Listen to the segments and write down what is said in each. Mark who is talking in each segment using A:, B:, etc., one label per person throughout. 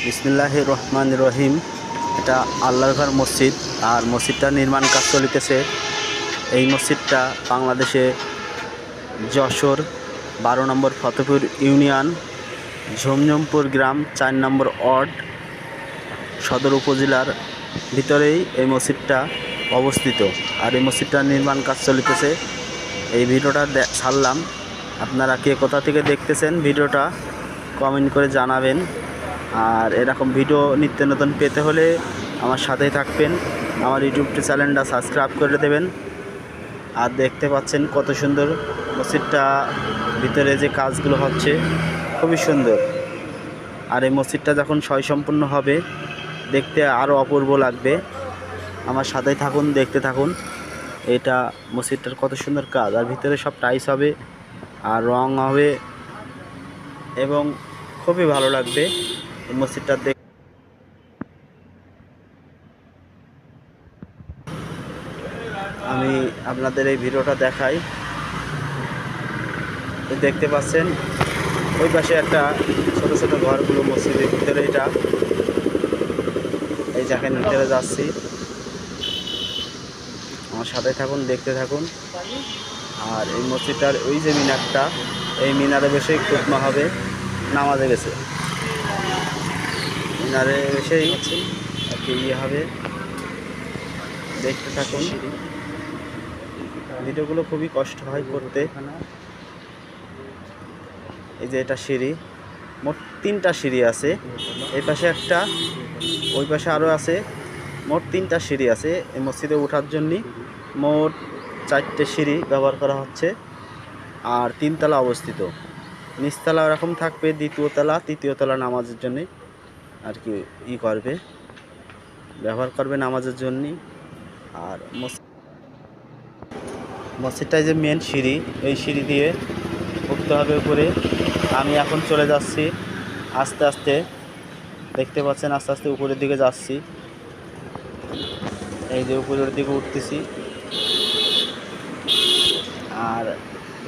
A: বিসমিল্লাহির রহমানির রহিম। এটা আল্লাহর ঘর মসজিদ, আর মসজিদটা নির্মাণ কাজ চলিতেছে। এই মসজিদটা বাংলাদেশে যশোর 12 নম্বর ফতেপুর ইউনিয়ন, ঝমঝমপুর গ্রাম 4 নম্বর ওয়ার্ড, সদর উপজেলার ভিতরেই এই মসজিদটা অবস্থিত। আর এই মসজিদটার নির্মাণ কাজ চলিতেছে। এই ভিডিওটা ছাড়লাম, আপনারা কে কোথা থেকে দেখতেছেন ভিডিওটা কমেন্ট করে জানাবেন। আর এরকম ভিডিও নিত্য নতুন পেতে হলে আমার সাথেই থাকবেন, আমার ইউটিউব চ্যানেলটা সাবস্ক্রাইব করে দেবেন। আর দেখতে পাচ্ছেন কত সুন্দর মসজিদটা, ভিতরে যে কাজগুলো হচ্ছে খুবই সুন্দর। আর এই মসজিদটা যখন সম্পূর্ণ হবে দেখতে আরও অপূর্ব লাগবে। আমার সাথেই থাকুন, দেখতে থাকুন। এটা মসজিদটার কত সুন্দর কাজ, আর ভিতরে সব টাইলস হবে আর রং হবে এবং খুবই ভালো লাগবে এই মসজিদটা দেখতে। আমি আপনাদের এই ভিডিওটা দেখাই। দেখতে পাচ্ছেন ওই পাশে একটা ছোট ছোট ঘরগুলো মসজিদের ভিতরে। এটা এই জায়গায় ভিতরে যাচ্ছি, আমার সাথে থাকুন, দেখতে থাকুন। আর এই মসজিদটার ওই যে মিনারটা, এই মিনারে বসেই খুতমা হবে, নামাজে গেছে মিনারে বসেই আর কি হবে। দেখতে থাকুন, ভিডিওগুলো খুবই কষ্ট হয় করতে। এই যে এটা সিঁড়ি, মোট 3টা সিঁড়ি আছে। এই পাশে একটা, ওই পাশে আরও আছে। মোট 3টা সিঁড়ি আছে এই মসজিদে ওঠার জন্য। মোট 4টে সিঁড়ি ব্যবহার করা হচ্ছে। আর 3তলা অবস্থিত, নিচতলা এরকম থাকবে, দ্বিতীয় তলা তৃতীয় তলা নামাজের জন্যে আর কি করবে, ব্যবহার করবে নামাজের জন্য। আর মসজিদটায় যে মেন সিঁড়ি, এই সিঁড়ি দিয়ে উঠতে হবে উপরে। আমি এখন চলে যাচ্ছি আস্তে আস্তে, দেখতে পাচ্ছেন আস্তে আস্তে উপরের দিকে যাচ্ছি। এই যে উপরের দিকে উঠতেছি, আর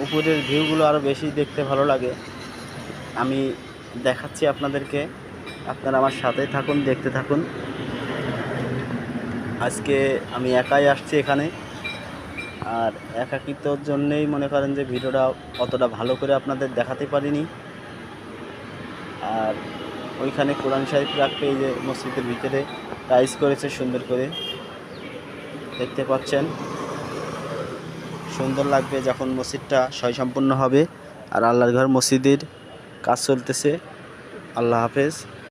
A: উপরের ভিউগুলো আরও বেশি দেখতে ভালো লাগে। আমি দেখাচ্ছি আপনাদেরকে, আপনারা আমার সাথে থাকুন, দেখতে থাকুন। আজকে আমি একাই আসছি এখানে, আর একাকিত্বর জন্যেই মনে করেন যে ভিডিওটা অতটা ভালো করে আপনাদের দেখাতে পারিনি। আর ওইখানে কোরআন শরীফ রাখতে এই যে মসজিদের ভিতরে টাইলস করেছে সুন্দর করে, দেখতে পাচ্ছেন। সুন্দর লাগবে যখন মসজিদটা সম্পূর্ণ হবে। আর আল্লাহর ঘর মসজিদের কাজ চলতেছে। আল্লাহ হাফেজ।